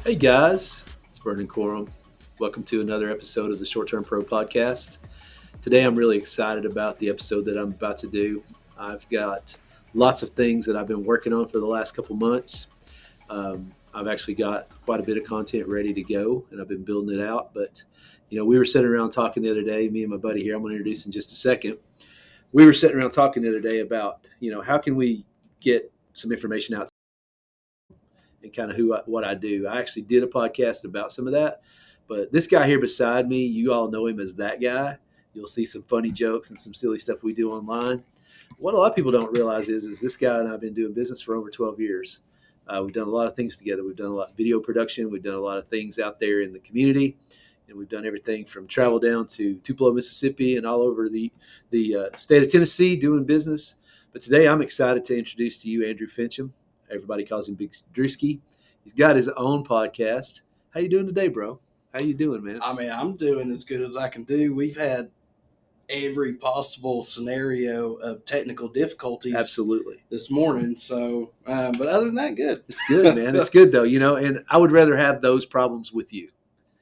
Hey guys, it's Vernon Corum. Welcome to another episode of the Short Term Pro Podcast. Today I'm really excited about the episode that I'm about to do. I've got lots of things that I've been working on for the last couple months. I've actually got quite a bit of content ready to go, and I've been building it out. But, we were sitting around talking the other day, me and my buddy here, I'm going to introduce in just a second. We were sitting around talking the other day about, how can we get some information out and kind of what I do. I actually did a podcast about some of that, but this guy here beside me, you all know him as that guy. You'll see some funny jokes and some silly stuff we do online. What a lot of people don't realize is this guy and I have been doing business for over 12 years. We've done a lot of things together. We've done a lot of video production. We've done a lot of things out there in the community. And we've done everything from travel down to Tupelo, Mississippi, and all over the state of Tennessee doing business. But today I'm excited to introduce to you Andrew Finchum. Everybody calls him Big Drewski. He's got his own podcast. How you doing today, bro? How you doing, man? I mean, I'm doing as good as I can do. We've had every possible scenario of technical difficulties Absolutely. this morning. So, but other than that, good. It's good, man. It's good, though, and I would rather have those problems with you.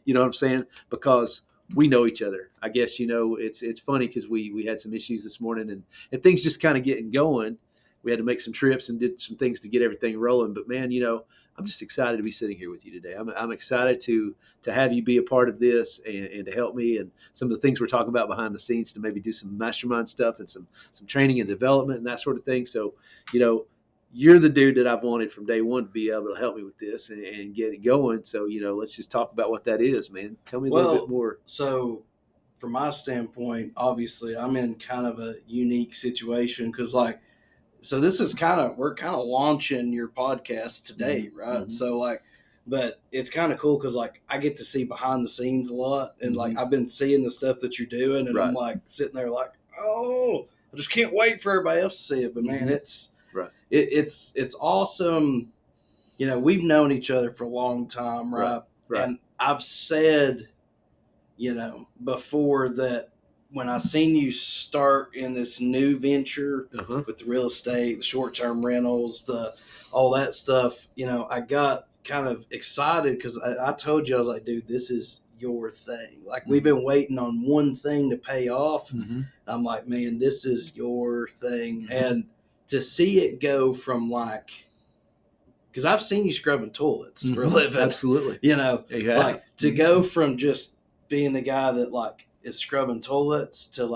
You know what I'm saying? Because we know each other. I guess, it's funny because we had some issues this morning and things just kind of getting going. We had to make some trips and did some things to get everything rolling. But, man, I'm just excited to be sitting here with you today. I'm excited to have you be a part of this and to help me and some of the things we're talking about behind the scenes to maybe do some mastermind stuff and some training and development and that sort of thing. So, you're the dude that I've wanted from day one to be able to help me with this and get it going. So, let's just talk about what that is, man. Tell me a little bit more. So, from my standpoint, obviously, I'm in kind of a unique situation because, so this is we're kind of launching your podcast today, right? Mm-hmm. So but it's kind of cool because I get to see behind the scenes a lot, and Mm-hmm. I've been seeing the stuff that you're doing, and Right. I'm sitting there oh, I just can't wait for everybody else to see it. But man, Mm-hmm. it's right. It's awesome. We've known each other for a long time, right? Right. And I've said, before that when I seen you start in this new venture with the real estate, the short-term rentals, all that stuff, I got kind of excited because I told you, I was like, dude, this is your thing. We've been waiting on one thing to pay off. Mm-hmm. I'm like, man, this is your thing. Mm-hmm. And to see it go from because I've seen you scrubbing toilets for a living. Absolutely. To go from just being the guy that is scrubbing toilets to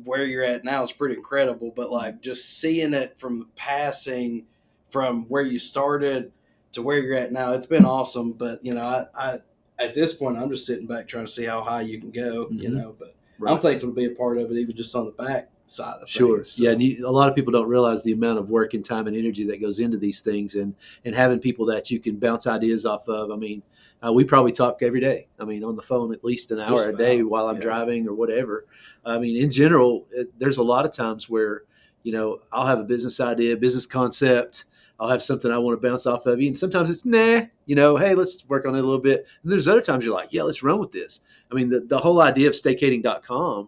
where you're at now is pretty incredible. But just seeing it from passing from where you started to where you're at now, it's been awesome. But I at this point I'm just sitting back trying to see how high you can go. Mm-hmm. But right. I'm thankful to be a part of it, even just on the back side of sure. things. So. Yeah, and a lot of people don't realize the amount of work and time and energy that goes into these things, and having people that you can bounce ideas off of. I mean, we probably talk every day. I mean, on the phone at least an hour a day while I'm driving or whatever. I mean, in general, there's a lot of times where, I'll have a business idea, business concept. I'll have something I want to bounce off of you. And sometimes it's, hey, let's work on it a little bit. And there's other times you're like, yeah, let's run with this. I mean, the whole idea of staycating.com,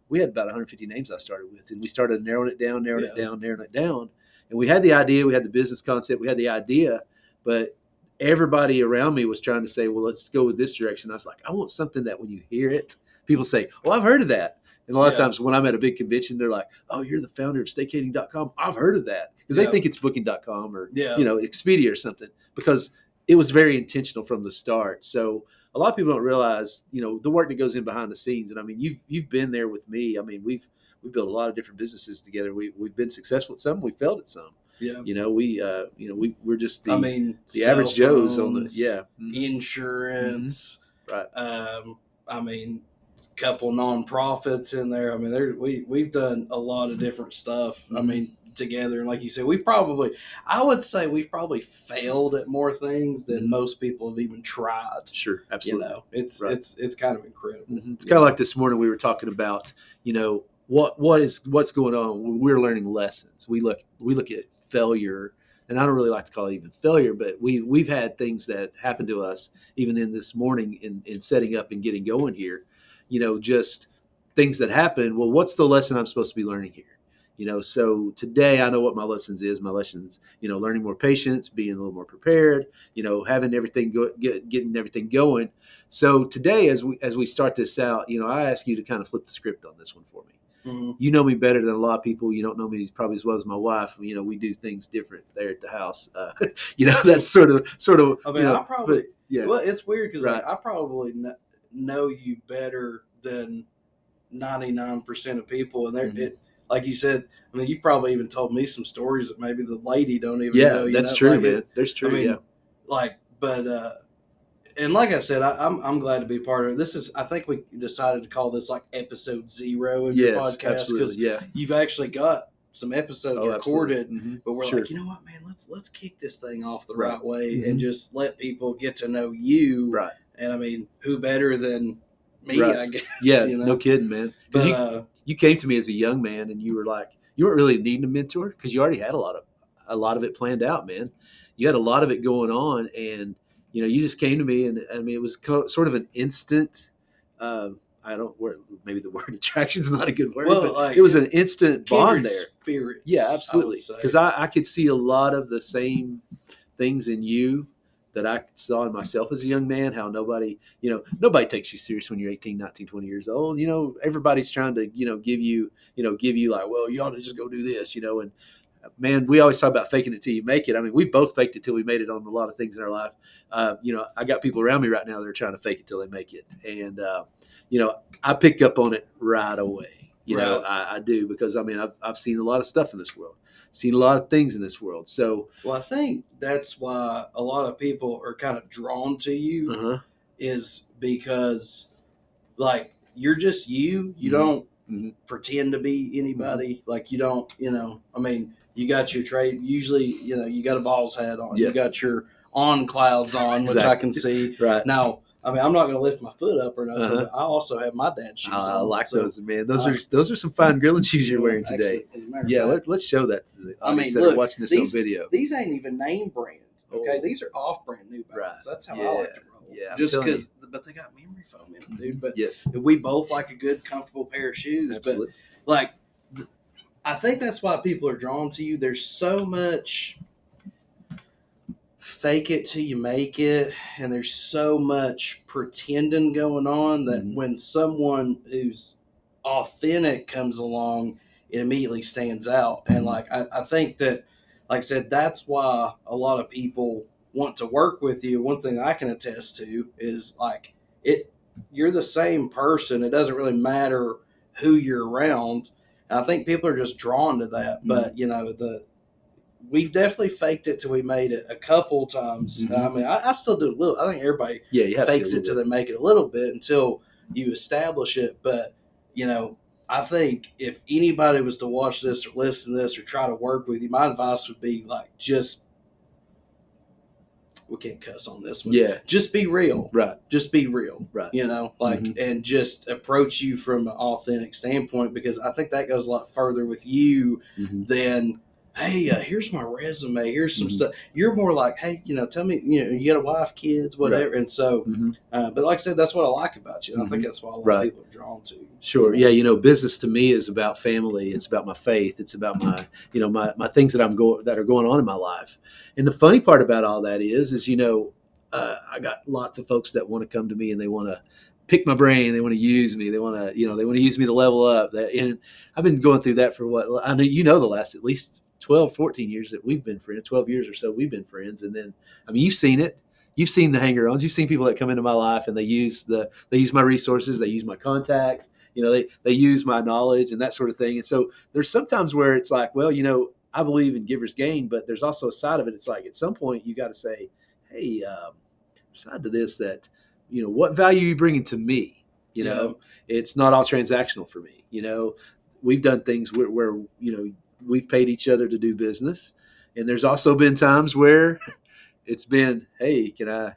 we had about 150 names I started with, and we started narrowing it down. And we had the idea, we had the business concept, we had the idea, but everybody around me was trying to say, well, let's go with this direction. I was like, I want something that when you hear it, people say, oh, I've heard of that. And a lot of times when I'm at a big convention, they're like, oh, you're the founder of staycating.com. I've heard of that. Because they think it's booking.com or, Expedia or something, because it was very intentional from the start. So a lot of people don't realize, the work that goes in behind the scenes. And I mean, you've been there with me. I mean, we've built a lot of different businesses together. We've been successful at some, we failed at some. Yeah. We're just the average Joes on the insurance. Mm-hmm. Right. A couple nonprofits in there. I mean, we've done a lot of different stuff. Mm-hmm. I mean, together, and like you said, I would say we've probably failed at more things than mm-hmm. most people have even tried. Sure, absolutely. It's kind of incredible. Mm-hmm. It's kind of like this morning we were talking about, what's going on. We're learning lessons. We look at failure, and I don't really like to call it even failure, but we've had things that happened to us even in this morning in setting up and getting going here. Just things that happen. Well, what's the lesson I'm supposed to be learning here? So today I know what my lessons is. My lessons, learning more patience, being a little more prepared, having everything getting everything going. So today, as we start this out, I ask you to kind of flip the script on this one for me. Mm-hmm. You know me better than a lot of people. You don't know me probably as well as my wife. We do things different there at the house. That's sort of. I mean, I probably. Yeah. Well, it's weird because Right. I probably know you better than 99% of people, and Mhm. like you said. I mean, you've probably even told me some stories that maybe the lady don't even Yeah, know. that's true, like man. That's true. I mean, Yeah. but and like I said, I'm glad to be part of it. This is, I think we decided to call this like episode 0 of your Yes, podcast absolutely. because Yeah. you've actually got some episodes Oh, absolutely. recorded, Mm-hmm. but we're Sure. like, you know what, man, let's kick this thing off the Right. right way Mhm. and just let people get to know you. Right. And I mean, who better than me? Right. I guess. Yeah. No kidding, man. Because But you came to me as a young man, and you were like, you weren't really needing a mentor because you already had a lot of it planned out, man. You had a lot of it going on, and you just came to me, and I mean, it was sort of an instant. I don't. Maybe the word attraction is not a good word, well, but it was an instant bond kindred there. spirits. Yeah, absolutely. Because I could see a lot of the same things in you that I saw in myself as a young man. How nobody takes you serious when you're 18, 19, 20 years old. Everybody's trying to, give you like, well, you ought to just go do this, and man, we always talk about faking it till you make it. I mean, we've both faked it till we made it on a lot of things in our life. I got people around me right now that are trying to fake it till they make it. And, I pick up on it right away. Right. I do because, I mean, I've seen a lot of stuff in this world, seen a lot of things in this world. So, well, I think that's why a lot of people are kind of drawn to you uh-huh. is because, like, you're just you. You Mhm. don't Mhm. pretend to be anybody. Like, you don't, I mean, you got your trade. Usually, you got a balls hat on. Yes. You got your on clouds on, which I can see. Right. Now, I mean, I'm not going to lift my foot up or nothing, Uh-huh. but I also have my dad's shoes on. I like So, those, man. Those are some fine grilling shoes you're wearing today. Actually, as a matter of Yeah, fact, let's show that to the I audience mean, that look, are watching this these- on video. these ain't even name brand. Okay, Oh. these are off-brand New Balance. Right. That's how Yeah. I like to roll. Yeah, I'm just telling because, but they got memory foam in them, dude. But Yes, we both like a good, comfortable pair of shoes. absolutely. But like, I think that's why people are drawn to you. There's so much fake it till you make it, and there's so much pretending going on that Mhm. when someone who's authentic comes along, it immediately stands out. And like, I think that, like I said, that's why a lot of people want to work with you. One thing I can attest to is like you're the same person. It doesn't really matter who you're around. And I think people are just drawn to that. But we've definitely faked it till we made it a couple times. Mhm. I mean, I still do a little. I think everybody You have fakes to a it till little they make it a little bit until you establish it. But I think if anybody was to watch this or listen to this or try to work with you, my advice would be like, just, we can't cuss on this one. Yeah. Just be real. Right. Just be real. Right. And just approach you from an authentic standpoint, because I think that goes a lot further with you Mhm. than, hey, here's my resume. Here's some Mhm. stuff. You're more like, hey, tell me, you got a wife, kids, whatever. And so, Mhm. but like I said, that's what I like about you. And I think Mhm. that's why a lot Right. of people are drawn to you. Sure. Yeah. Business to me is about family. It's about my faith. It's about my, my things that that are going on in my life. And the funny part about all that is, I got lots of folks that want to come to me and they want to pick my brain. They want to use me. They want to, they want to use me to level up. And I've been going through that for what I know, the last at least 12, 14 years that we've been friends, 12 years or so we've been friends. And then, I mean, you've seen it. You've seen the hanger-ons. You've seen people that come into my life and they use my resources. They use my contacts. They use my knowledge and that sort of thing. And so there's sometimes where it's like, well, I believe in giver's gain, but there's also a side of it. It's like at some point you got to say, hey, side to this that, what value are you bringing to me? It's not all transactional for me. We've done things where we've paid each other to do business. And there's also been times where it's been, hey, can I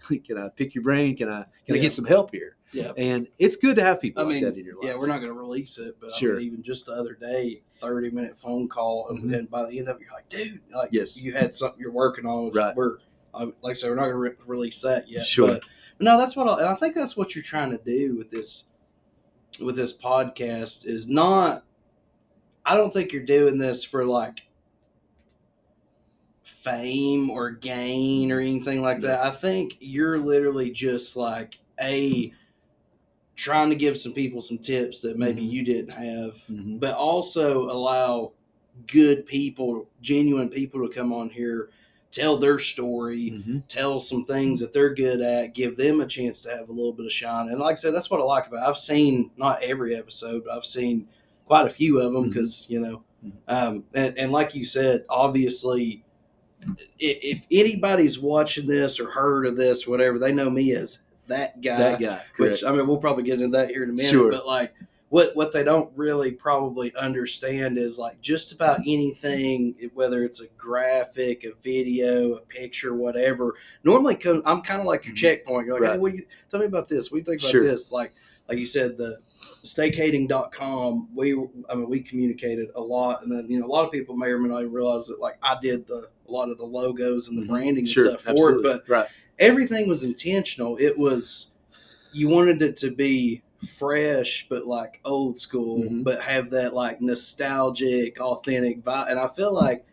pick your brain? Can I get some help here? Yeah. And it's good to have people like that in your life. Yeah, we're not going to release it, but Sure. I mean, even just the other day, 30-minute phone call, and by the end of it, you're like, dude, like, yes, you had something you're working on. Right. Like I said, we're not going to release that yet. Sure. But no, that's what and I think that's what you're trying to do with this podcast is not I don't think you're doing this for like fame or gain or anything like that. I think you're literally just like trying to give some people some tips that maybe you didn't have, but also allow good people, genuine people to come on here, tell their story, tell some things that they're good at, give them a chance to have a little bit of shine. And like I said, that's what I like about it. I've seen not every episode, but I've seen quite a few of them because, and like you said, obviously, if anybody's watching this or heard of this, whatever, they know me as that guy. That guy, which I mean, we'll probably get into that here in a minute. Sure. But like, what they don't really probably understand is like just about anything, whether it's a graphic, a video, a picture, whatever. Normally, I'm kind of like your checkpoint. You're like, hey, tell me about this. We think about this. Like you said, the staycating.com, we communicated a lot, and then a lot of people may or may not even realize that like I did a lot of the logos and the branding and stuff for it, but everything was intentional. It was, you wanted it to be fresh but like old school, but have that like nostalgic, authentic vibe. And I feel like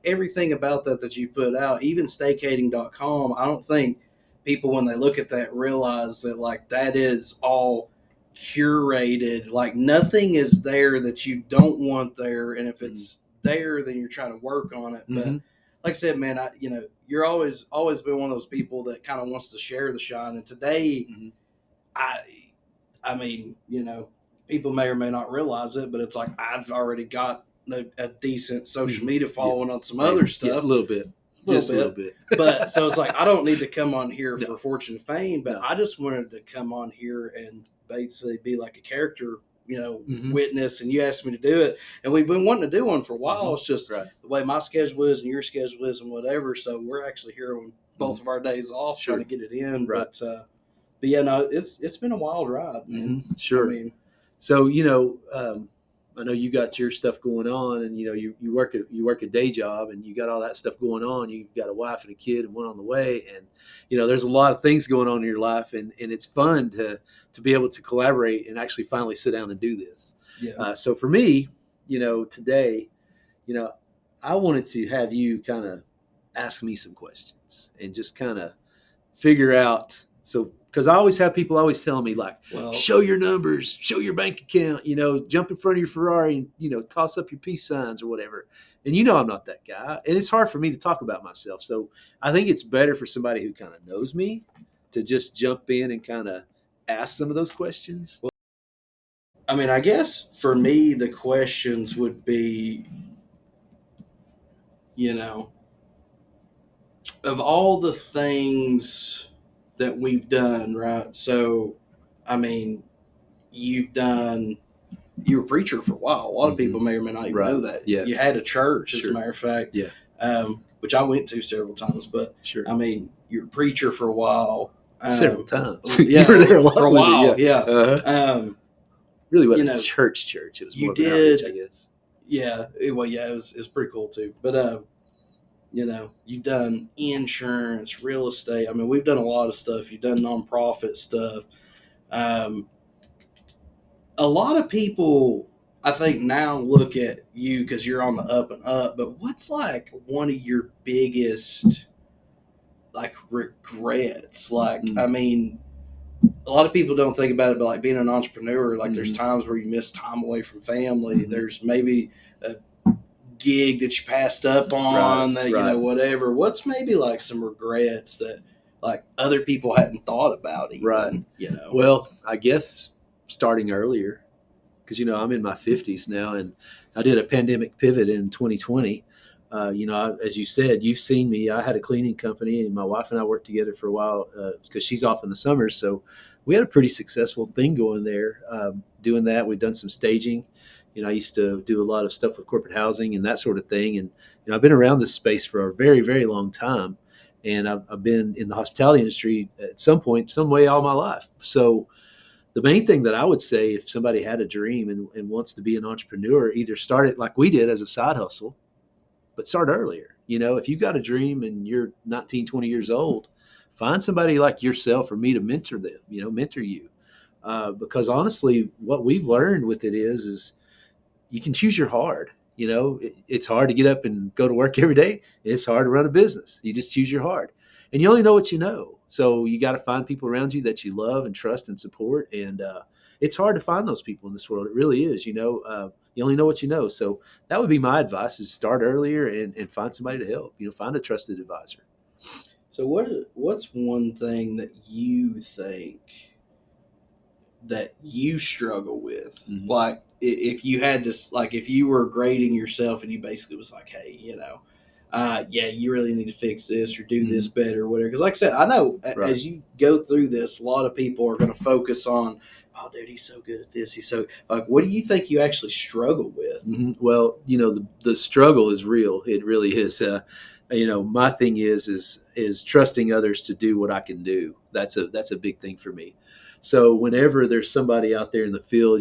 everything about that you put out, even staycating.com, I don't think people when they look at that realize that like that is all curated. Like nothing is there that you don't want there, and if it's there, then you're trying to work on it. But like I said, man, you're always been one of those people that kind of wants to share the shine. And today, I mean, people may or may not realize it, but it's like I've already got a decent social media following on some other stuff, a little bit. Just a little bit. But so it's like I don't need to come on here for fortune and fame, but I just wanted to come on here and basically be like a character, witness. And you asked me to do it, and we've been wanting to do one for a while. It's just the way my schedule is and your schedule is and whatever. So we're actually here on both of our days off trying to get it in. But yeah, no, it's been a wild ride, man. Sure. I mean, so I know you got your stuff going on, and you work a day job, and you got all that stuff going on. You've got a wife and a kid, and one on the way, and there's a lot of things going on in your life, and it's fun to be able to collaborate and actually finally sit down and do this. Yeah. So for me, today, I wanted to have you kind of ask me some questions and just kind of figure out. So, because I always have people always telling me like, show your numbers, show your bank account, jump in front of your Ferrari and, toss up your peace signs or whatever. And I'm not that guy. And it's hard for me to talk about myself. So I think it's better for somebody who kind of knows me to just jump in and kind of ask some of those questions. Well, I mean, I guess for me, the questions would be, of all the things that we've done, right? So, I mean, you were a preacher for a while. A lot of people may or may not even know that. Yeah. You had a church, as a matter of fact. Yeah. Which I went to several times, but I mean, you're a preacher for a while. Several times. Yeah. You were there a lot for a while. Yeah. Uh-huh. Really wasn't a church. It was more of an outreach, I guess. Yeah. It was pretty cool too. But, you've done insurance, real estate. I mean, we've done a lot of stuff. You've done nonprofit stuff. A lot of people, I think, now look at you because you're on the up and up. But what's like one of your biggest like regrets? Like, I mean, a lot of people don't think about it, but like being an entrepreneur, like there's times where you miss time away from family. There's maybe a gig that you passed up on whatever. What's maybe like some regrets that like other people hadn't thought about even, Well, I guess starting earlier, because I'm in my 50s now, and I did a pandemic pivot in 2020. As you said, you've seen me. I had a cleaning company, and my wife and I worked together for a while because she's off in the summers. So we had a pretty successful thing going there. Doing that, we've done some staging. I used to do a lot of stuff with corporate housing and that sort of thing. And I've been around this space for a very, very long time. And I've been in the hospitality industry at some point, some way all my life. So the main thing that I would say, if somebody had a dream and wants to be an entrepreneur, either start it like we did as a side hustle, but start earlier. If you got a dream and you're 19, 20 years old, find somebody like yourself or me to mentor them, mentor you. Because honestly, what we've learned with it is you can choose your hard. It's hard to get up and go to work every day. It's hard to run a business. You just choose your hard, and you only know what you know. So you got to find people around you that you love and trust and support. And it's hard to find those people in this world. It really is. You only know what you know. So that would be my advice: is start earlier and find somebody to help. Find a trusted advisor. So what's one thing that you think that you struggle with? Mm-hmm. Like if you had to, like if you were grading yourself and you basically was like, hey, yeah, you really need to fix this or do this better or whatever. Because like I said, I know as you go through this, a lot of people are going to focus on, oh, dude, he's so good at this. He's so, like, what do you think you actually struggle with? Mm-hmm. Well, the struggle is real. It really is. My thing is trusting others to do what I can do. That's a big thing for me. So whenever there's somebody out there in the field,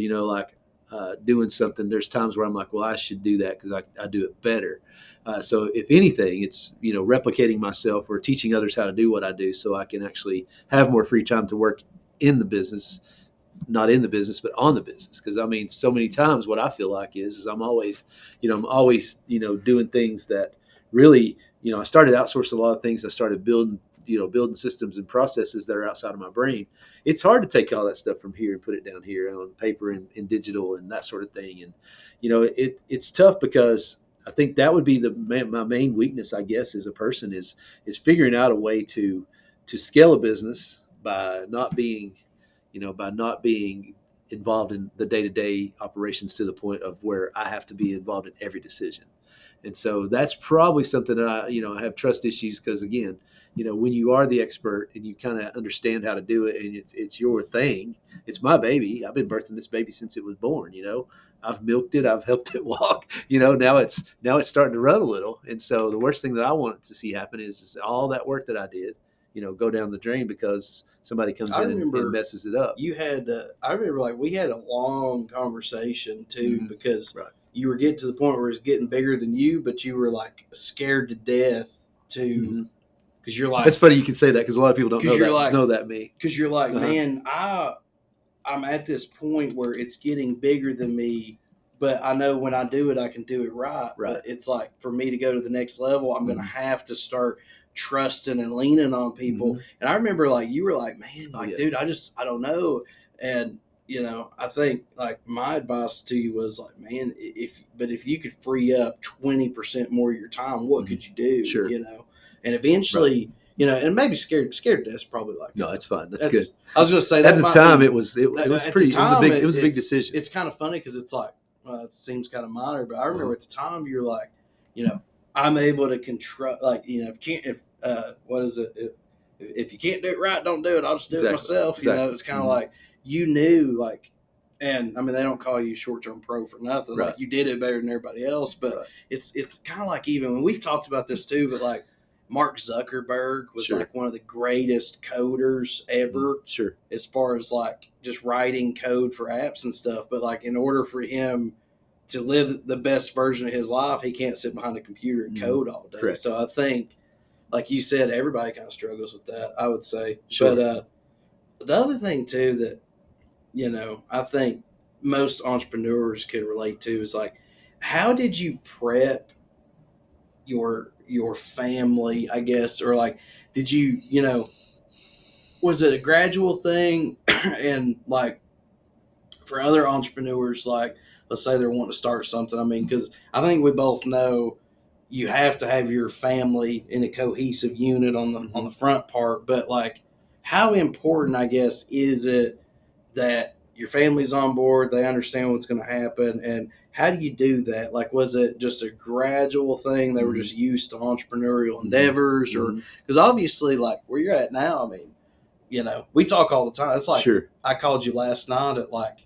doing something, there's times where I'm like, well, I should do that because I do it better. So if anything, it's replicating myself or teaching others how to do what I do, so I can actually have more free time to work in the business, not in the business, but on the business. Because so many times what I feel like is I'm always doing things that really, I started outsourcing a lot of things. I started building systems and processes that are outside of my brain. It's hard to take all that stuff from here and put it down here on paper and digital and that sort of thing. And, it's tough because I think that would be my main weakness, I guess, as a person is figuring out a way to scale a business by not being involved in the day-to-day operations to the point of where I have to be involved in every decision. And so that's probably something that I have trust issues because, again, when you are the expert and you kind of understand how to do it and it's your thing, it's my baby. I've been birthing this baby since it was born. I've milked it. I've helped it walk. Now it's starting to run a little. And so the worst thing that I want to see happen is all that work that I did, go down the drain because somebody comes in and messes it up. I remember like we had a long conversation too, because you were getting to the point where it's getting bigger than you, but you were like scared to death to, because you're like, it's funny you can say that because a lot of people don't know that me. Because you're like, man, I'm at this point where it's getting bigger than me, but I know when I do it, I can do it right. But it's like for me to go to the next level, I'm going to have to start trusting and leaning on people. And I remember like you were like, man, like, dude, I don't know. And I think like my advice to you was like, man, if you could free up 20% more of your time, what could you do? Sure. And eventually, and maybe scared to death is probably like, no, it's fine. That's good. I was going to say at the time it was pretty. It was a big decision. It's kind of funny because it's like, well, it seems kind of minor, but I remember at the time you're like, I'm able to control, like, if you can't do it right, don't do it. I'll just do it myself. Exactly. It's kind of like you knew, like, and I mean, they don't call you short-term pro for nothing. Like you did it better than everybody else, but it's kind of like, even when we've talked about this too, but like Mark Zuckerberg was like one of the greatest coders ever. Sure. As far as like just writing code for apps and stuff. But like in order for him to live the best version of his life, he can't sit behind a computer and code all day. Correct. So I think, like you said, everybody kind of struggles with that, I would say. Sure. But the other thing too that, I think most entrepreneurs can relate to is like, how did you prep your family, I guess, or like, did you, was it a gradual thing? And like for other entrepreneurs, like let's say they're wanting to start something. I mean, because I think we both know you have to have your family in a cohesive unit on the front part, but like how important, I guess, is it that your family's on board, they understand what's going to happen, and how do you do that? Like, was it just a gradual thing? They were just used to entrepreneurial endeavors, or because obviously, like where you're at now, I mean, we talk all the time. It's like I called you last night at like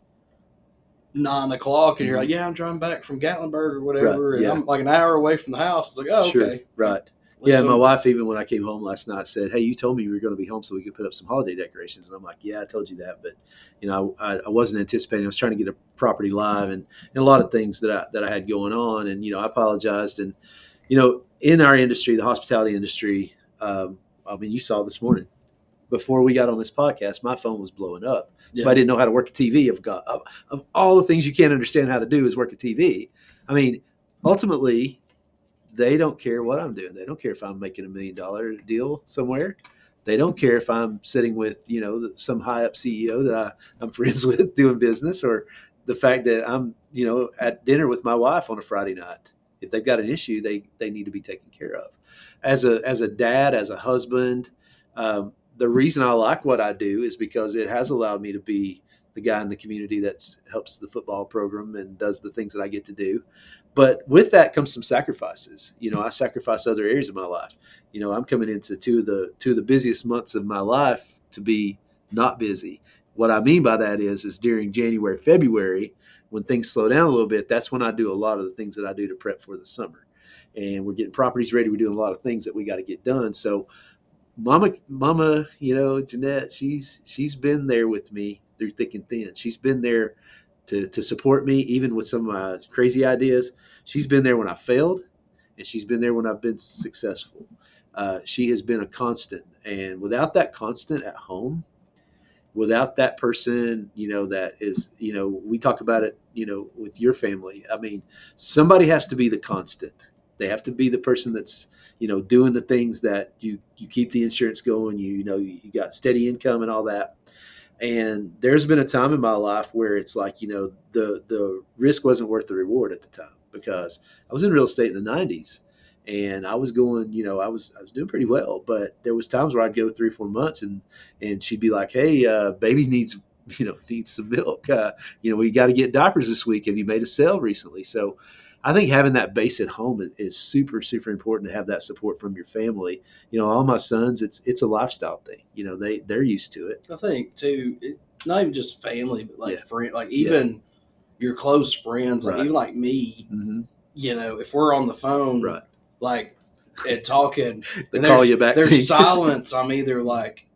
9 o'clock, and you're like, "Yeah, I'm driving back from Gatlinburg or whatever, and I'm like an hour away from the house." It's like, "Oh, okay, right." Yeah, my wife, even when I came home last night, said, "Hey, you told me you were going to be home so we could put up some holiday decorations." And I'm like, "Yeah, I told you that, but I wasn't anticipating. I was trying to get a property live and a lot of things that I had going on, and I apologized. And in our industry, the hospitality industry, I mean, you saw this morning, before we got on this podcast, my phone was blowing up. So I didn't know how to work a TV. Of all the things you can't understand how to do is work a TV. I mean, ultimately, they don't care what I'm doing. They don't care if I'm making $1 million deal somewhere. They don't care if I'm sitting with, some high up CEO that I'm friends with doing business, or the fact that I'm, at dinner with my wife on a Friday night. If they've got an issue, they need to be taken care of. As a dad, as a husband, the reason I like what I do is because it has allowed me to be the guy in the community that helps the football program and does the things that I get to do. But with that comes some sacrifices. I sacrifice other areas of my life. I'm coming into two of the busiest months of my life to be not busy. What I mean by that is during January, February, when things slow down a little bit, that's when I do a lot of the things that I do to prep for the summer. And we're getting properties ready. We're doing a lot of things that we got to get done. So Mama, Jeanette, she's been there with me through thick and thin. She's been there to support me, even with some of my crazy ideas. She's been there when I failed, and she's been there when I've been successful. She has been a constant, and without that constant at home, without that person, that is, we talk about it, with your family. I mean, somebody has to be the constant. They have to be the person that's, doing the things that you keep the insurance going, you got steady income and all that. And there's been a time in my life where it's like, the risk wasn't worth the reward at the time, because I was in real estate in the 90s and I was going, I was doing pretty well, but there was times where I'd go 3 or 4 months and she'd be like, hey, baby needs some milk. We got to get diapers this week. Have you made a sale recently? So I think having that base at home is super, super important, to have that support from your family. All my sons, it's a lifestyle thing. They're used to it. I think too, not even just family, but like friend, like even your close friends, like even like me. Mm-hmm. If we're on the phone, like and talking, they call you back. There's silence. I'm either like,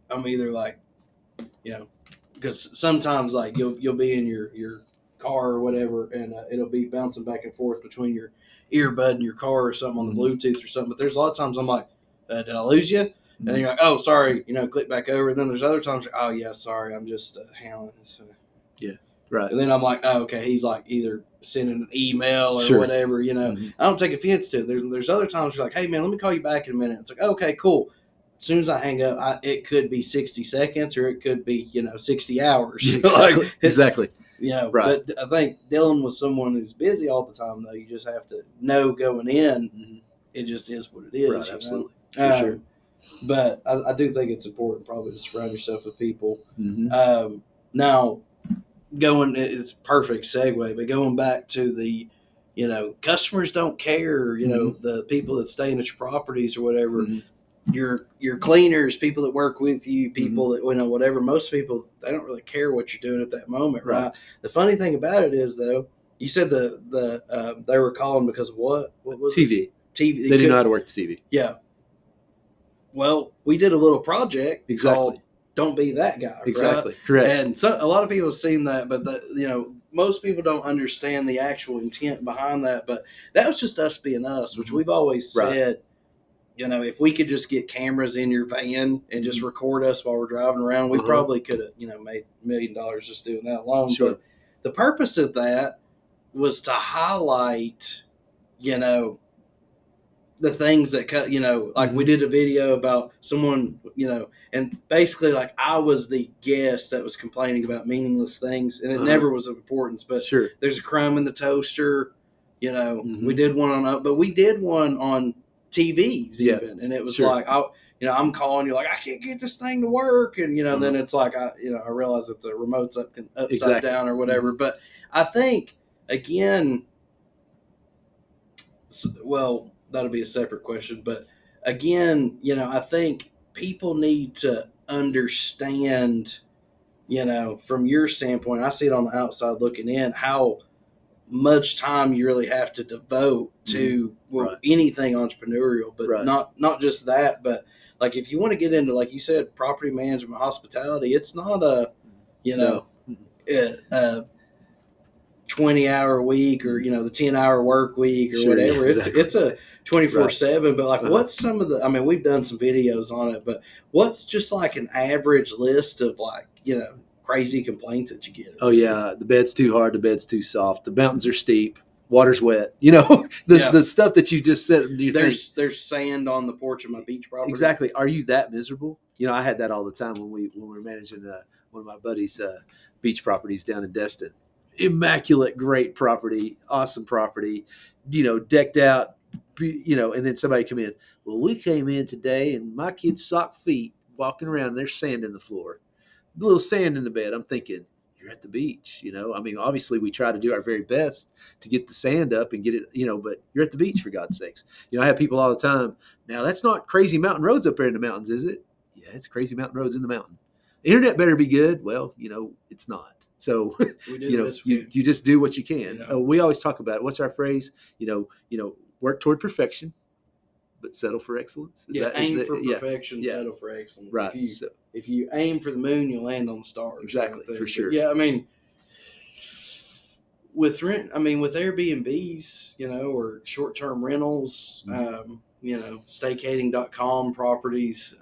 because sometimes like you'll be in your car or whatever, and it'll be bouncing back and forth between your earbud and your car or something on the Bluetooth or something. But there's a lot of times I'm like, did I lose you? And then you're like, oh, sorry, click back over. And then there's other times, oh yeah, sorry, I'm just handling this. Yeah, right. And then I'm like, oh, okay, he's like either sending an email or whatever, I don't take offense to it. There's other times you're like, hey man, let me call you back in a minute. It's like, okay, cool. As soon as I hang up, it could be 60 seconds or it could be, 60 hours. Exactly. Exactly. Right. But I think dealing with someone who's busy all the time, though, you just have to know going in, it just is what it is. Right, absolutely. For sure. But I do think it's important probably to surround yourself with people. Now, it's perfect segue, but going back to the, customers don't care, the people that stay at your properties or whatever. Your cleaners, people that work with you, people that whatever. Most people, they don't really care what you're doing at that moment, right? The funny thing about it is, though, you said they were calling because of what? What was TV? It? TV. They didn't know how to work the TV. Yeah. Well, we did a little project called "Don't Be That Guy." Exactly. Right? Correct. And so a lot of people have seen that, but most people don't understand the actual intent behind that. But that was just us being us, which we've always said. If we could just get cameras in your van and just record us while we're driving around, we probably could have, made $1 million just doing that alone. Sure. But the purpose of that was to highlight, the things that, like we did a video about someone, and basically like I was the guest that was complaining about meaningless things, and it never was of importance. But there's a crumb in the toaster, we did one but we did one on TVs even, and it was like I'm calling you like I can't get this thing to work, and then it's like I realize that the remote's upside down or whatever. But I think again, well, that'll be a separate question. But again, I think people need to understand, from your standpoint, I see it on the outside looking in, how much time you really have to devote to anything entrepreneurial, but not just that, but like if you want to get into, like you said, property management, hospitality, it's not a 20-hour week or the 10-hour work week or whatever. Exactly. 24/7. But like, Uh-huh. what's some of the? I mean, we've done some videos on it, but what's just like an average list of like crazy complaints that you get? Oh yeah, the bed's too hard, the bed's too soft, the mountains are steep, water's wet. The stuff that you just said. There's sand on the porch of my beach property. Exactly. Are you that miserable? I had that all the time when we were managing one of my buddies' beach properties down in Destin. Immaculate, great property, awesome property, decked out, and then somebody come in. Well, we came in today and my kids' sock feet walking around, there's sand in the floor, a little sand in the bed. I'm thinking, you're at the beach, I mean, obviously we try to do our very best to get the sand up and get it, but you're at the beach, for God's sakes. I have people all the time. Now, that's not crazy mountain roads up there in the mountains, is it? Yeah, it's crazy mountain roads in the mountain. Internet better be good. Well, it's not. So, you just do what you can. We always talk about it. What's our phrase? Work toward perfection, but settle for excellence. Aim for perfection, settle for excellence. Right. If you aim for the moon, you'll land on the stars. Exactly, for sure. But yeah, I mean, with Airbnbs, or short-term rentals, staycating.com properties,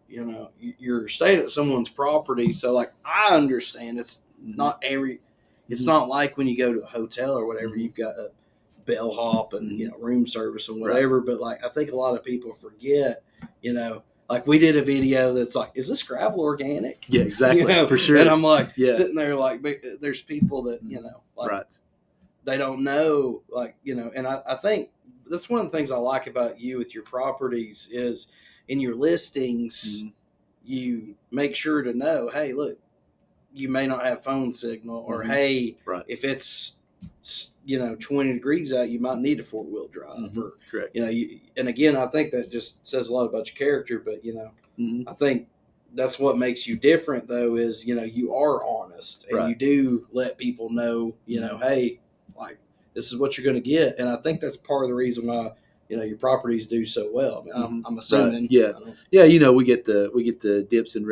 you're staying at someone's property. So like, I understand it's not it's not like when you go to a hotel or whatever, you've got a bellhop and, room service and whatever. Right. But like, I think a lot of people forget, like we did a video that's like, is this gravel organic? Yeah, exactly. For sure. And I'm like, sitting there, like, there's people that, like, right. They don't know, like, and I think that's one of the things I like about you with your properties is in your listings, you make sure to know, hey, look, you may not have phone signal, or hey, if it's 20 degrees out, you might need a 4-wheel drive, or correct. And again, I think that just says a lot about your character. But I think that's what makes you different, though, is you are honest and you do let people know, hey, like, this is what you're going to get. And I think that's part of the reason why your properties do so well. I mean, I'm assuming. Right. We get the dips and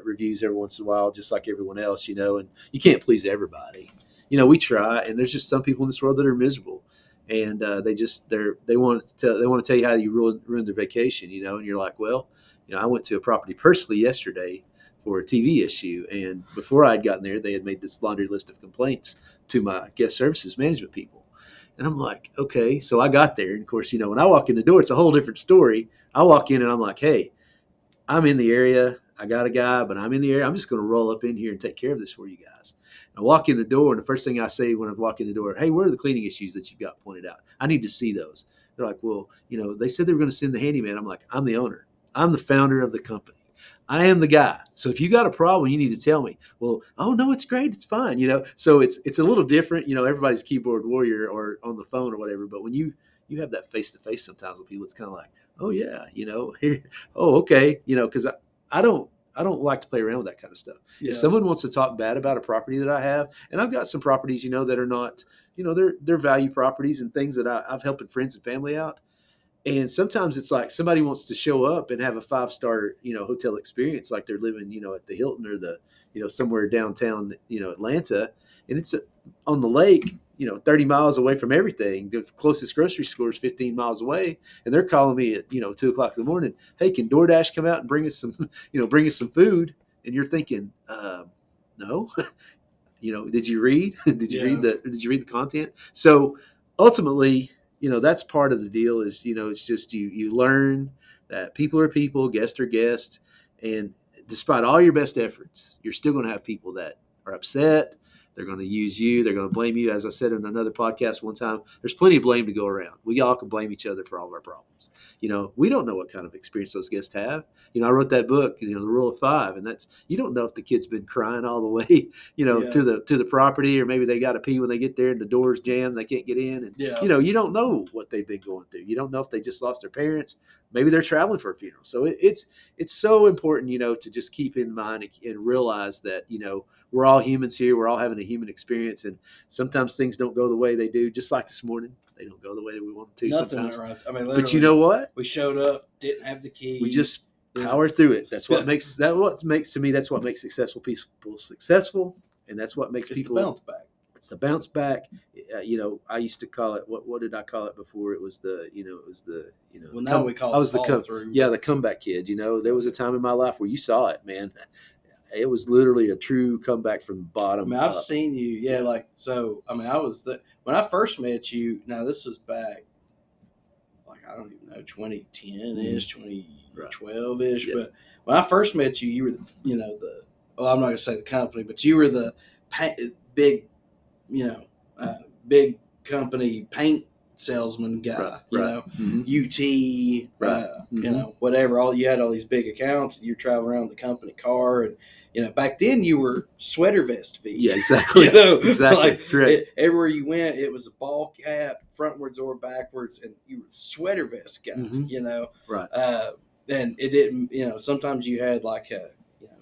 reviews every once in a while, just like everyone else, and you can't please everybody. We try, and there's just some people in this world that are miserable, and they want to tell you how you ruined their vacation, and you're like, well, I went to a property personally yesterday for a TV issue, and before I'd gotten there, they had made this laundry list of complaints to my guest services management people. And I'm like, okay. So I got there. And of course, when I walk in the door, it's a whole different story. I walk in and I'm like, hey, I'm in the area. I got a guy, but I'm in the area. I'm just going to roll up in here and take care of this for you guys. And I walk in the door, and the first thing I say when I walk in the door, hey, where are the cleaning issues that you've got pointed out? I need to see those. They're like, well, they said they were going to send the handyman. I'm like, I'm the owner. I'm the founder of the company. I am the guy. So if you got a problem, you need to tell me. Well, oh no, it's great. It's fine. So it's a little different, everybody's keyboard warrior or on the phone or whatever. But when you have that face to face sometimes with people, it's kind of like, oh yeah, here, oh, okay. Cause I don't like to play around with that kind of stuff. Yeah. If someone wants to talk bad about a property that I have, and I've got some properties, that are not, they're value properties and things that I've helped friends and family out. And sometimes it's like somebody wants to show up and have a 5-star, hotel experience, like they're living, at the Hilton or the, somewhere downtown, Atlanta, and it's on the lake, 30 miles away from everything. The closest grocery store is 15 miles away, and they're calling me at 2:00 in the morning. Hey, can DoorDash come out and bring us some, bring us some food? And you're thinking, no, did you read? Did you read the content? So ultimately, that's part of the deal is, it's just you learn that people are people, guests are guests. And despite all your best efforts, you're still going to have people that are upset. They're going to use you. They're going to blame you. As I said in another podcast one time, there's plenty of blame to go around. We all can blame each other for all of our problems. We don't know what kind of experience those guests have. I wrote that book, The Rule of 5, and that's, you don't know if the kid's been crying all the way, to the property, or maybe they got to pee when they get there and the door's jammed, they can't get in. And, you don't know what they've been going through. You don't know if they just lost their parents. Maybe they're traveling for a funeral. So it's so important, to just keep in mind and realize that, we're all humans here. We're all having a human experience, and sometimes things don't go the way they do. Just like this morning, they don't go the way that we want them to. Nothing sometimes. Right. I mean, but you know what? We showed up, didn't have the key. We just power through it. That's what makes That's what makes successful people successful, and that's what makes people the bounce back. It's the bounce back. I used to call it, what did I call it before? It was Well, now we call I it was the the follow through. yeah, the comeback kid. There was a time in my life where you saw it, man. It was literally a true comeback from I bottom mean, I've up. seen you, Yeah. like, so, I mean, when I first met you, now this was back, like, I don't even know, 2010-ish, 2012-ish, Yeah. but when I first met you, you were, well, I'm not going to say the company, but you were the big, you know, big company paint salesman guy, Mm-hmm. UT, Right. Mm-hmm. whatever. You had all these big accounts, and you travel around the company car, and back then you were sweater vest feet. Yeah, exactly. Exactly. Like Correct. everywhere you went, it was a ball cap, frontwards or backwards, and you were a sweater vest guy. Mm-hmm. Right. And it didn't. Sometimes you had like a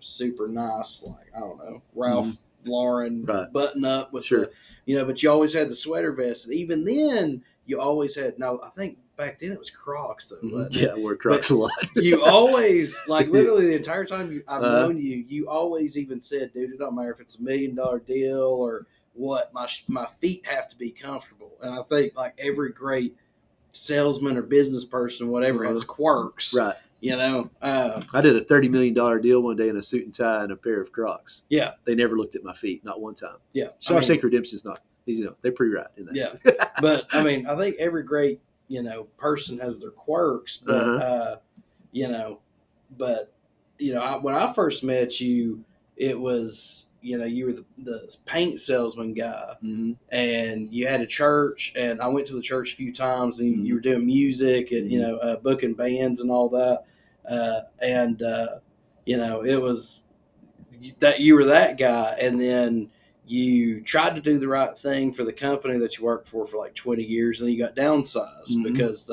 super nice, like, I don't know, Ralph Lauren button up with the but you always had the sweater vest, and even then you always had. Now I think back then it was Crocs though. Mm-hmm. Yeah, I wore Crocs a lot. You always, like, literally the entire time I've known you, you always even said, "Dude, it don't matter if it's $1 million deal or what. My feet have to be comfortable." And I think like every great salesman or business person, whatever, has quirks. Right. I did a $30 million deal one day in a suit and tie and a pair of Crocs. Yeah. They never looked at my feet, not one time. Yeah. Shawshank Redemption's not. They're pretty right in that. Yeah. But I mean, I think every great, person has their quirks, but when I first met you, it was, you were the paint salesman guy, and you had a church, and I went to the church a few times, and you were doing music and, booking bands and all that. It was that you were that guy. And then you tried to do the right thing for the company that you worked for like 20 years. And then you got downsized because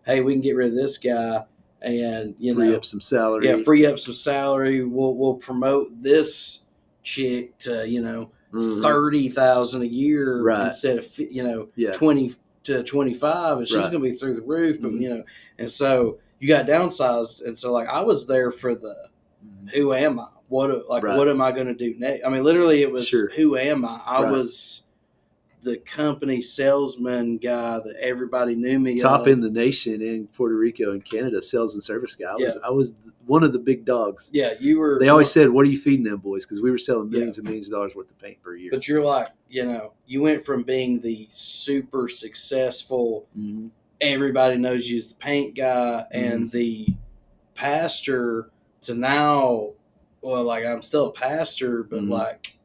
hey, we can get rid of this guy and free up some salary. Yeah, free up some salary. We'll promote this chick to 30,000 a year instead of 20 to 25, and she's going to be through the roof. But and so you got downsized, and so like I was there for the who am I? What am I going to do next? I mean, literally, it was who am I? I was the company salesman guy that everybody knew me. Top in the nation in Puerto Rico and Canada, sales and service guy. I was one of the big dogs. Yeah, you were. They always said, "What are you feeding them boys?" Because we were selling millions and millions of dollars worth of paint per year. But you're like, you went from being the super successful, everybody knows you as the paint guy and the pastor, to now, well, like I'm still a pastor, but like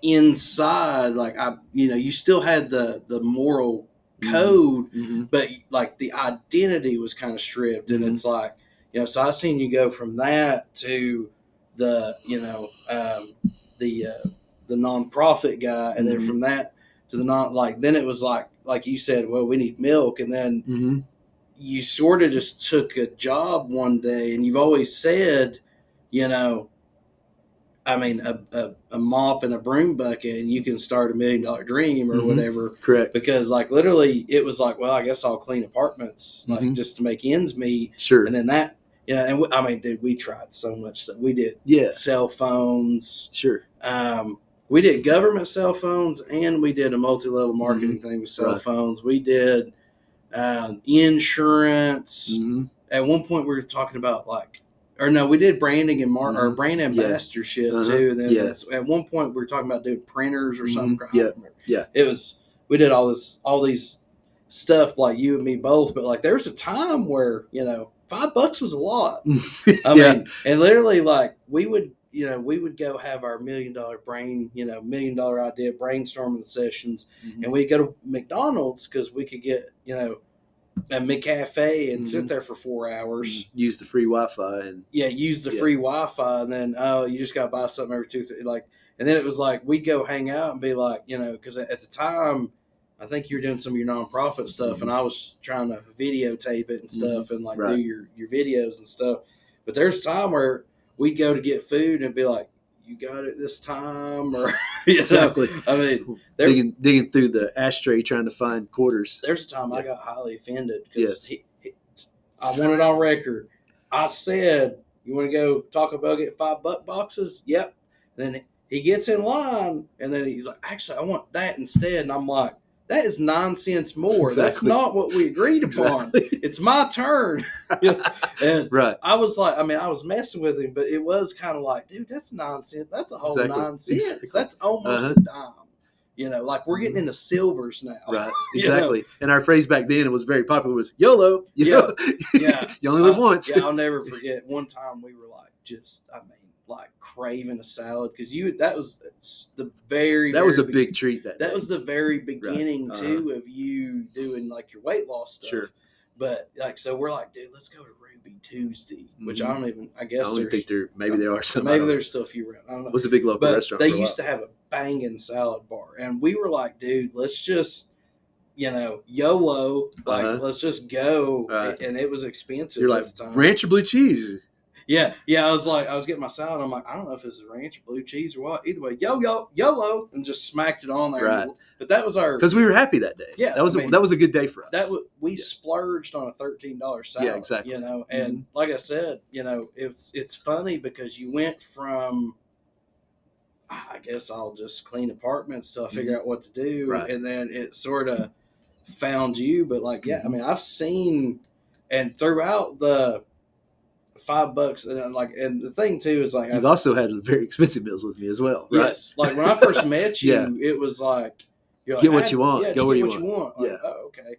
inside, like you still had the moral code, but like the identity was kind of stripped, and it's like, so I seen you go from that to the the nonprofit guy, and then from that to the then it was like you said, well, we need milk, and then you sort of just took a job one day, and you've always said, I mean, a mop and a broom bucket, and you can start $1 million dream or whatever. Correct. Because like literally, it was like, well, I guess I'll clean apartments like just to make ends meet. Sure. And then that, and I mean, dude, we tried so much stuff. We did cell phones. Sure. We did government cell phones, and we did a multi-level marketing thing with cell phones. We did insurance. At one point, we were talking about we did branding and or brand ambassadorship too. And then at one point, we were talking about doing printers or something. Yeah. We did all these stuff, like you and me both. But like, there was a time where $5 was a lot. I mean, and literally, like we would go have our $1 million brain, $1 million idea brainstorming sessions, and we'd go to McDonald's because we could get a McCafe and sit there for 4 hours. Use the free Wi-Fi use the free Wi-Fi, and then you just got to buy something every 2 3 and then it was like we'd go hang out and be like, because at the time I think you were doing some of your nonprofit stuff, and I was trying to videotape it and stuff, and do your videos and stuff. But there's a time where we'd go to get food and be like, you got it this time, or exactly. I mean, digging through the ashtray trying to find quarters. There's a time I got highly offended because I want it on record. I said, "You want to go Taco Bell get $5 boxes?" Yep. Then he gets in line, and then he's like, actually, I want that instead. And I'm like, that is 9 cents more. Exactly. That's not what we agreed upon. Exactly. It's my turn. And Right. I was like, I mean, I was messing with him, but it was kind of like, dude, that's 9 cents. That's a whole Exactly. 9 cents. Exactly. That's almost a dime. You know, like we're getting into silvers now. Right. You Exactly. know? And our phrase back then, it was very popular, was YOLO. You know? Yeah. You only live once. Yeah, I'll never forget. One time we were like, like craving a salad because that was the that was a big treat. That day. was the very beginning Right. too of you doing like your weight loss stuff. Sure. But like, so we're like, dude, let's go to Ruby Tuesday, which I guess I don't think maybe there are some. Maybe there's still a few around. I don't know. It was a big local restaurant. They used to have a banging salad bar, and we were like, dude, let's just, YOLO, like let's just go. And it was expensive. You're at like the time. ranch or blue cheese. Yeah. I was getting my salad. I'm like, I don't know if this is ranch or blue cheese or what. Either way, YOLO, and just smacked it on there. Right. But that was because we were happy that day. Yeah, that was a good day for us. We splurged on a $13 salad. Yeah, exactly. And like I said, it's funny because you went from, I guess I'll just clean apartments till I figure out what to do, right. And then it sort of found you. But like, I mean, I've seen, and throughout the $5, and the thing too is like you've also had very expensive meals with me as well, right? Yes, like when I first met you, it was like, get what you want, go where you want. Like, oh, okay.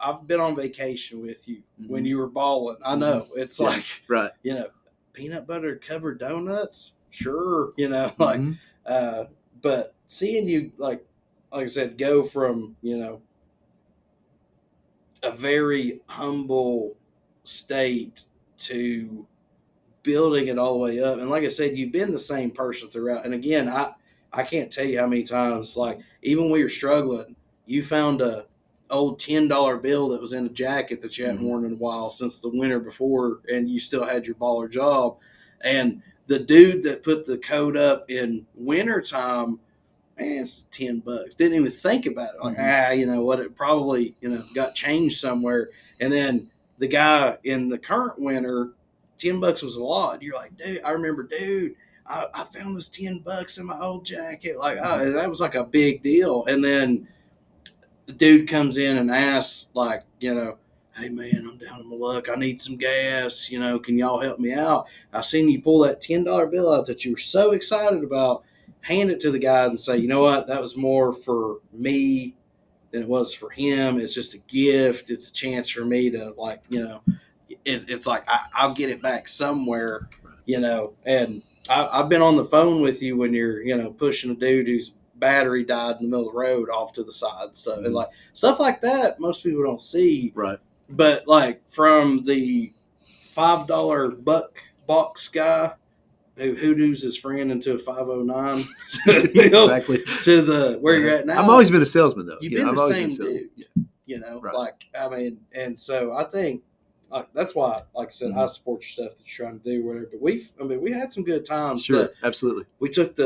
I've been on vacation with you when you were balling. I know it's like, right? Peanut butter covered donuts, sure. But seeing you like I said, go from a very humble state to building it all the way up. And like I said, you've been the same person throughout. And again, I can't tell you how many times, like, even when you're struggling, you found a old $10 bill that was in a jacket that you hadn't worn in a while since the winter before, and you still had your baller job. And the dude that put the coat up in wintertime, it's $10. Didn't even think about it. Like, what, it probably, got changed somewhere. And then the guy in the current winter, $10 was a lot. You're like, dude, I remember, I found this $10 in my old jacket. Like, and that was like a big deal. And then the dude comes in and asks, like, hey man, I'm down on my luck. I need some gas. Can y'all help me out? I seen you pull that $10 bill out that you were so excited about. Hand it to the guy and say, you know what? That was more for me than it was for him. It's just a gift. It's a chance for me to, like, it's like I'll get it back somewhere, And I've been on the phone with you when you're, pushing a dude whose battery died in the middle of the road off to the side. So and like stuff like that, most people don't see. Right. But like from the $5 buck box guy who hoodoos his friend into a 509 exactly to the where you're at now. I've always been a salesman though. You've been I've the always same been dude. Right. Like, I mean, and so I think that's why, like I said, I support your stuff that you're trying to do, whatever. But we had some good times. Sure, absolutely. We took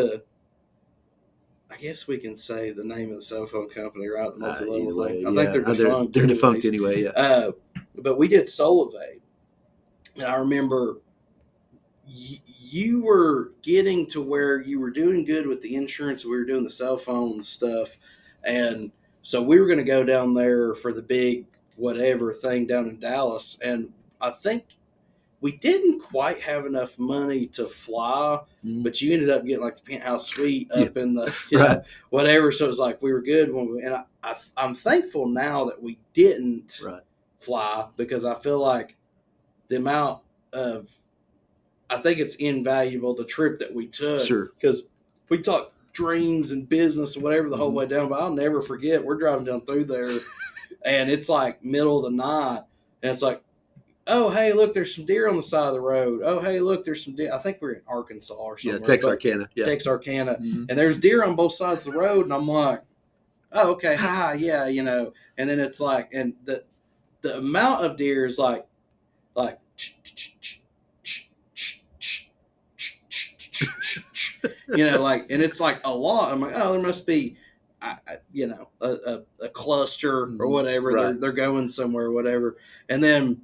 I guess we can say the name of the cell phone company, right? The multi-level thing. I think they're defunct. They're defunct anyway, yeah. But we did Solivate. And I remember you were getting to where you were doing good with the insurance. We were doing the cell phone stuff. And so we were going to go down there for the big whatever thing down in Dallas. And I think we didn't quite have enough money to fly, but you ended up getting like the penthouse suite up in the right. Whatever. So it was like we were good and I'm thankful now that we didn't fly, because I feel like the amount of, I think it's invaluable, the trip that we took. Sure. Because we talked dreams and business and whatever the whole way down, but I'll never forget, we're driving down through there and it's like middle of the night and it's like, oh, hey, look, there's some deer on the side of the road. Oh, hey, look, there's some deer. I think we're in Arkansas or somewhere. Yeah, Texarkana. Yeah. Texarkana. And there's deer on both sides of the road. And I'm like, oh, okay, hi, yeah, And then it's like, and the amount of deer is like, like, and it's like a lot. I'm like, oh, there must be, a cluster or whatever. Right. They're going somewhere or whatever. And then,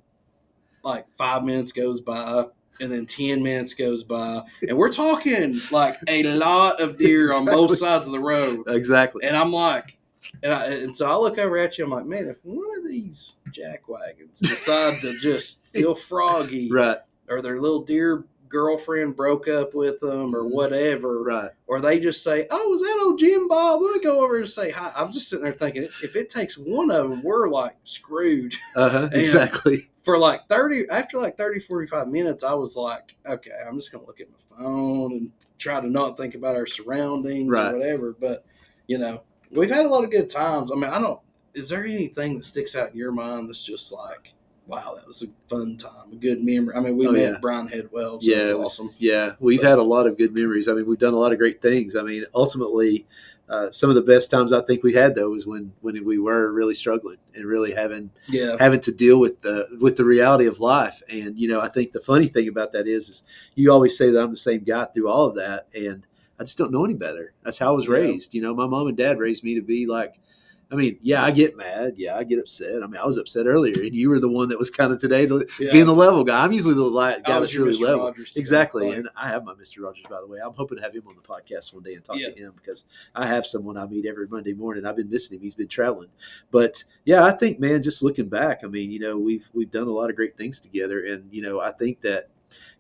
like 5 minutes goes by and then 10 minutes goes by, and we're talking like a lot of deer on both sides of the road. Exactly. And I'm like, and so I look over at you, I'm like, man, if one of these jack wagons decide to just feel froggy, right, or their little deer girlfriend broke up with them or whatever, right, or they just say, oh, is that old Jim Bob? Let me go over and say hi. I'm just sitting there thinking, if it takes one of them, we're like screwed. Exactly. For like 30, 45 minutes, I was like, okay, I'm just going to look at my phone and try to not think about our surroundings or whatever. But, you know, we've had a lot of good times. I mean, is there anything that sticks out in your mind that's just like, wow, that was a fun time, a good memory? I mean, we met Brian Headwell, so it was awesome. Yeah, we've had a lot of good memories. I mean, we've done a lot of great things. I mean, ultimately, some of the best times I think we had, though, was when we were really struggling and really having to deal with the reality of life. And, you know, I think the funny thing about that is you always say that I'm the same guy through all of that, and I just don't know any better. That's how I was raised. You know, my mom and dad raised me to be like, I mean, yeah, I get mad. Yeah, I get upset. I mean, I was upset earlier, and you were the one that was kind of today being the level guy. I'm usually the guy that's really Mr. level. Rogers today, exactly. right? And I have my Mr. Rogers, by the way. I'm hoping to have him on the podcast one day and talk to him, because I have someone I meet every Monday morning. I've been missing him. He's been traveling. But yeah, I think, man, just looking back, I mean, you know, we've done a lot of great things together. And, you know, I think that,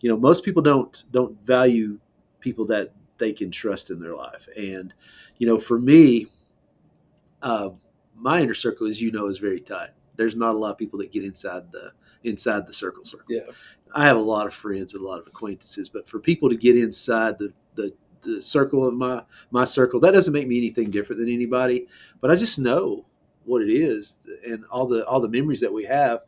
you know, most people don't value people that they can trust in their life. And, you know, for me, my inner circle, as you know, is very tight. There's not a lot of people that get inside the circle. Yeah. I have a lot of friends and a lot of acquaintances, but for people to get inside the circle of my circle, that doesn't make me anything different than anybody. But I just know what it is, and all the memories that we have.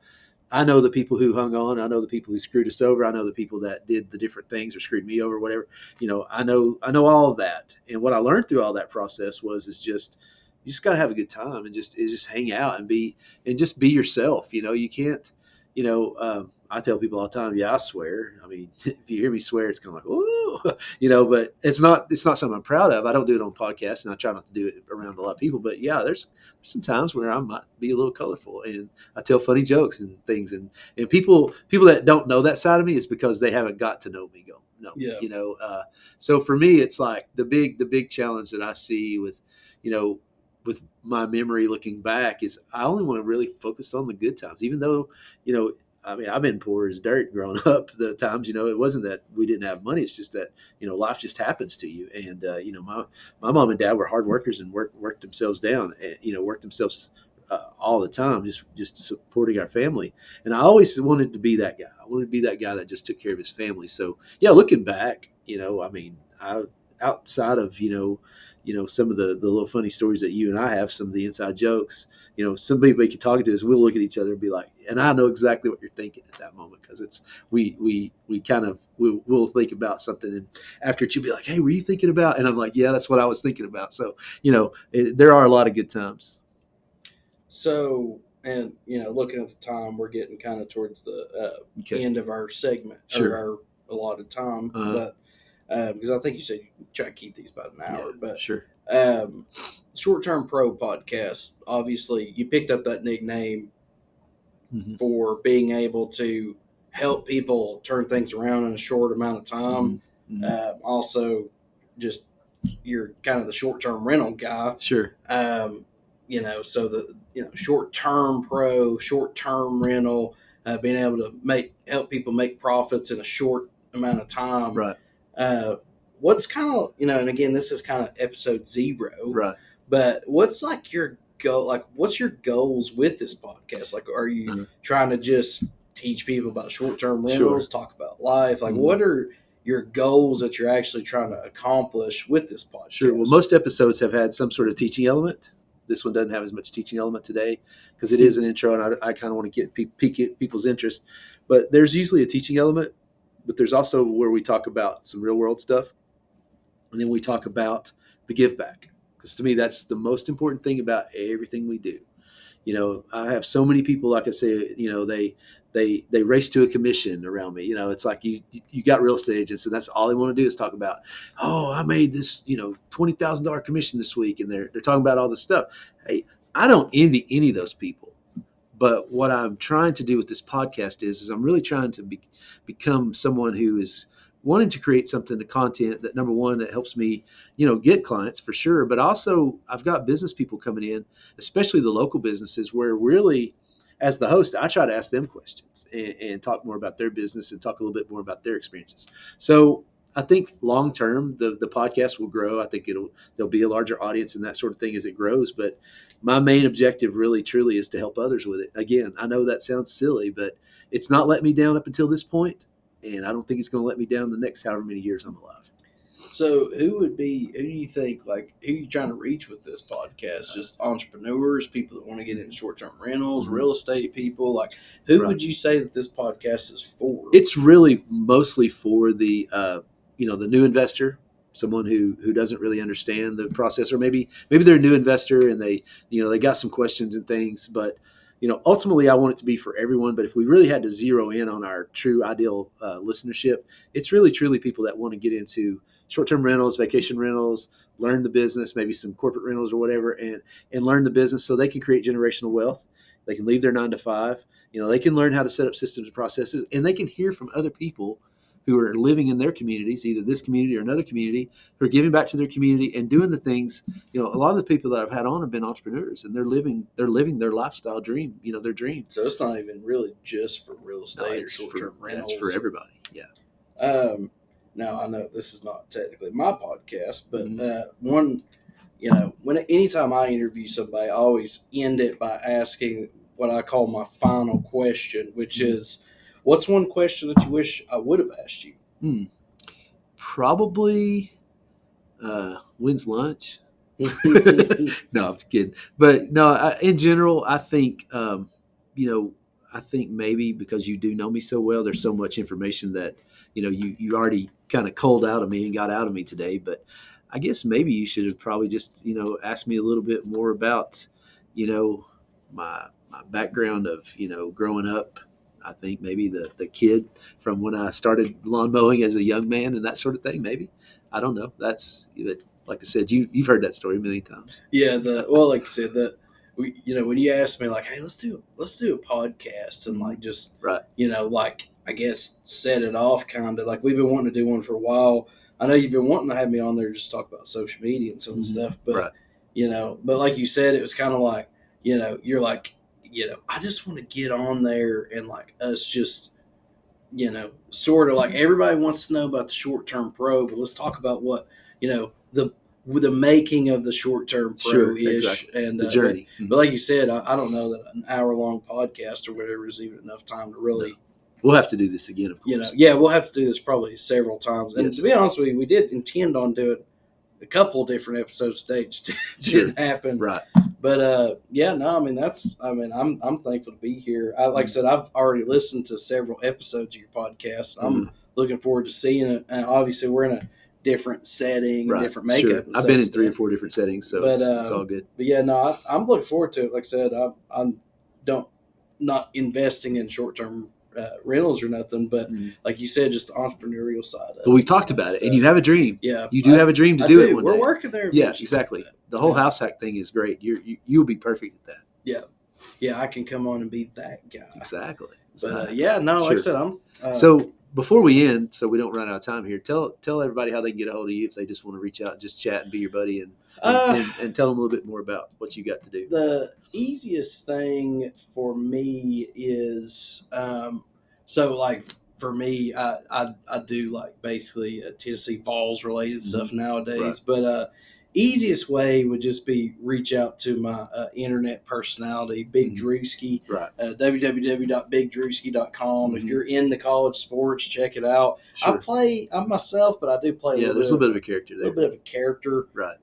I know the people who hung on. I know the people who screwed us over. I know the people that did the different things or screwed me over, whatever. You know, I know all of that. And what I learned through all that process is just, you just got to have a good time and just hang out and just be yourself. You know, you can't, you know, I tell people all the time, yeah, I swear. I mean, if you hear me swear, it's kind of like, ooh, you know, but it's not something I'm proud of. I don't do it on podcasts, and I try not to do it around a lot of people. But yeah, there's some times where I might be a little colorful, and I tell funny jokes and things, and people that don't know that side of me is because they haven't got to know me. You know. So for me, it's like the big challenge that I see with, you know, with my memory looking back is I only want to really focus on the good times, even though, you know, I mean, I've been poor as dirt growing up. The times, you know, it wasn't that we didn't have money. It's just that, you know, life just happens to you. And, you know, my mom and dad were hard workers and worked themselves down, and, you know, worked themselves all the time, just supporting our family. And I always wanted to be that guy. I wanted to be that guy that just took care of his family. So yeah, looking back, you know, I mean, outside of, you know, some of the little funny stories that you and I have, some of the inside jokes, you know, somebody we can talk to us, we'll look at each other and be like, and I know exactly what you're thinking at that moment, because it's we kind of we'll think about something, and after it you'll be like, hey, were you thinking about? And I'm like, yeah, that's what I was thinking about. So, you know, there are a lot of good times. So, and you know, looking at the time, we're getting kind of towards the end of our segment or our allotted time, but because I think you said you try to keep these about an hour, but sure. Short Term Pro podcast. Obviously, you picked up that nickname for being able to help people turn things around in a short amount of time. Also, just you're kind of the short term rental guy. Sure. You know, so the short term pro, short term rental, being able to help people make profits in a short amount of time. Right. What's kind of, you know, and again, this is kind of episode 0. Right. But what's like your goal? Like, what's your goals with this podcast? Like, are you trying to just teach people about short term rentals, talk about life? Like, what are your goals that you're actually trying to accomplish with this podcast? Sure. Well, most episodes have had some sort of teaching element. This one doesn't have as much teaching element today because it is an intro, and I kind of want to pique people's interest. But there's usually a teaching element, but there's also where we talk about some real world stuff, and then we talk about the give back, because to me that's the most important thing about everything we do. You know, I have so many people, like I say, you know, they race to a commission around me. You know, it's like you got real estate agents, and that's all they want to do is talk about, oh, I made this, you know, $20,000 commission this week, and they're talking about all this stuff. Hey, I don't envy any of those people, But what I'm trying to do with this podcast is I'm really trying to become someone who is wanting to create something, the content that, number one, that helps me, get clients for sure. But also I've got business people coming in, especially the local businesses, where really, as the host, I try to ask them questions and talk more about their business and talk a little bit more about their experiences. So I think long term, the podcast will grow. I think there'll be a larger audience and that sort of thing as it grows. But my main objective really, truly is to help others with it. Again, I know that sounds silly, but it's not let me down up until this point, and I don't think it's going to let me down the next however many years I'm alive. So who do you think, like, who are you trying to reach with this podcast? Just entrepreneurs, people that want to get into short-term rentals, real estate people? Like, who would you say that this podcast is for? It's really mostly for the, the new investor, someone who doesn't really understand the process, or maybe they're a new investor and they got some questions and things, but ultimately I want it to be for everyone. But if we really had to zero in on our true ideal listenership, it's really truly people that want to get into short-term rentals, vacation rentals, learn the business, maybe some corporate rentals or whatever, and learn the business so they can create generational wealth. They can leave their 9 to 5. They can learn how to set up systems and processes, and they can hear from other people who are living in their communities, either this community or another community, who are giving back to their community and doing the things. A lot of the people that I've had on have been entrepreneurs, and they're living their lifestyle dream, their dream. So it's not even really just for real estate or short-term rentals. It's for everybody. Yeah. Now I know this is not technically my podcast, but anytime I interview somebody, I always end it by asking what I call my final question, which is, what's one question that you wish I would have asked you? Probably, when's lunch? No, I'm just kidding. But no, in general, I think, I think maybe because you do know me so well, there's so much information that, you already kind of culled out of me and got out of me today. But I guess maybe you should have probably just, asked me a little bit more about, my background of, growing up. I think maybe the kid from when I started lawn mowing as a young man and that sort of thing. Maybe, I don't know. That's, like I said, you've heard that story a million times. Yeah. Like you said, when you asked me, like, hey, let's do a podcast and like just like, I guess, set it off, kind of like we've been wanting to do one for a while. I know you've been wanting to have me on there to just talk about social media and some of the stuff, but but like you said, it was kind of like, you're like, I just want to get on there and like us just, sort of like everybody wants to know about the short-term pro, but let's talk about what, the making of the short-term pro-ish and the journey. But like you said, I don't know that an hour-long podcast or whatever is even enough time to really. No. We'll have to do this again, of course. We'll have to do this probably several times. And to be honest with you, we did intend on doing a couple of different episodes today. It just didn't happen. Right. But I'm thankful to be here. Like I said, I've already listened to several episodes of your podcast. I'm looking forward to seeing it. And obviously, we're in a different setting, different makeup. Sure. I've been in 3 or 4 different settings, so it's all good. But I'm looking forward to it. Like I said, I'm not investing in short-term rentals or nothing, but like you said, just the entrepreneurial side of it. But we talked about it, and you have a dream. Yeah, you do have a dream to do it one day. We're working there. Yeah, exactly. The whole house hack thing is great. You'll be perfect at that. Yeah, I can come on and be that guy. Exactly. But like I said, I'm. So before we end, so we don't run out of time here, tell everybody how they can get a hold of you if they just want to reach out, and just chat and be your buddy, and tell them a little bit more about what you got to do. The easiest thing for me is, so like for me, I do like basically Tennessee Falls related stuff nowadays, but easiest way would just be reach out to my internet personality, Big Drewski, www.bigdrewski.com. If you're into college sports, check it out. Sure. I'm myself, but I do play there's a little bit of a character there. A little bit of a character. Right.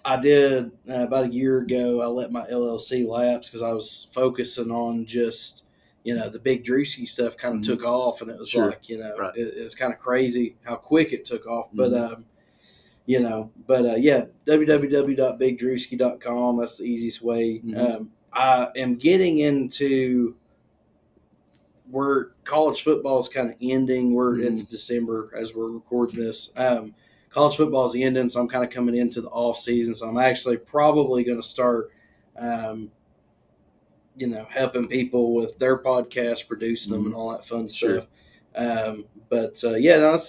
I did about a year ago, I let my LLC lapse because I was focusing on just, the Big Drewski stuff kind of took off, and it was like, it was kind of crazy how quick it took off. But, www.bigdrewski.com. That's the easiest way. I am getting into where college football is kind of ending. It's December as we're recording this. College football is ending, so I'm kind of coming into the off season. So I'm actually probably going to start helping people with their podcast, producing them, and all that fun Sure. stuff. That's the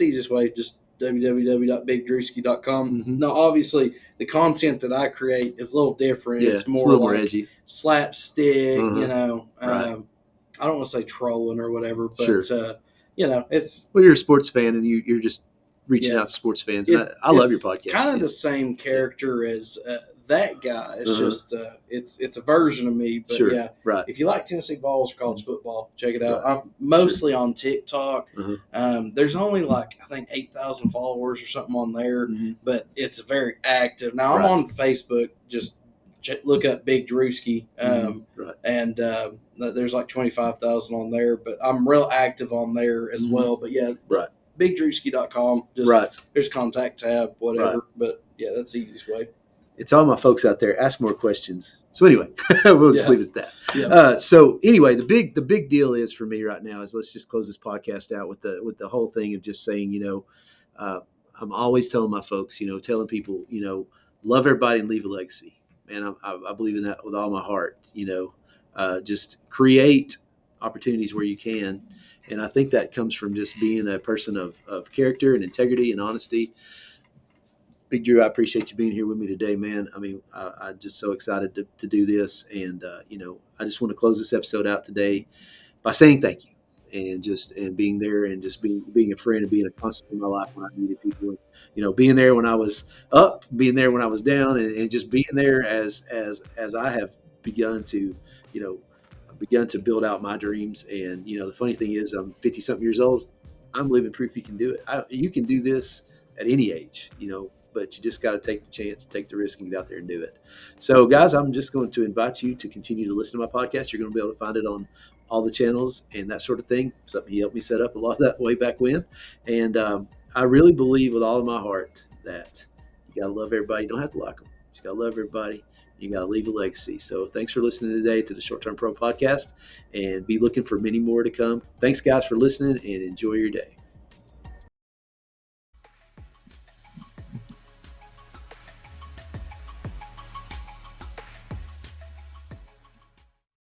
easiest way. Just www.bigdrewski.com. Now, obviously, the content that I create is a little different. Yeah, It's it's a more little like more edgy. slapstick, Right. I don't want to say trolling or whatever, but Sure. it's Well, you're a sports fan, and you're just reaching out to sports fans, and I love your podcast. Kind of the same character as that guy. It's just it's a version of me. But Sure. Right. if you like Tennessee Vols or college football, check it out. Right. I'm mostly on TikTok. Uh-huh. There's only like I think 8,000 followers or something on there, Mm-hmm. but it's very active. Now I'm Right. on Facebook. Just look up Big Drewski, Right. and there's like 25,000 on there. But I'm real active on there as well. But yeah, Right. BigDrewski.com. Just Right. there's a contact tab, whatever. Right. But yeah, that's the easiest way. It's all my folks out there. Ask more questions. So anyway, we'll just leave it at that. Yeah. So anyway, the big deal is for me right now is let's just close this podcast out with the whole thing of just saying, I'm always telling my folks, telling people, love everybody and leave a legacy. Man, I believe in that with all my heart. Just create opportunities where you can. And I think that comes from just being a person of character and integrity and honesty. Big Drew, I appreciate you being here with me today, man. I mean, I'm just so excited to do this. And, I just want to close this episode out today by saying thank you and being there and just being a friend and being a constant in my life when I needed people. And, being there when I was up, being there when I was down, and just being there as I have begun to, build out my dreams. And, the funny thing is I'm 50 something years old. I'm living proof you can do it. You can do this at any age, but you just got to take the chance, take the risk, and get out there and do it. So, guys, I'm just going to invite you to continue to listen to my podcast. You're going to be able to find it on all the channels and that sort of thing. Something he helped me set up a lot of that way back when. And I really believe with all of my heart that you got to love everybody. You don't have to like them. You just got to love everybody. You got to leave a legacy. So thanks for listening today to the Short Term Pro podcast, and be looking for many more to come. Thanks, guys, for listening, and enjoy your day.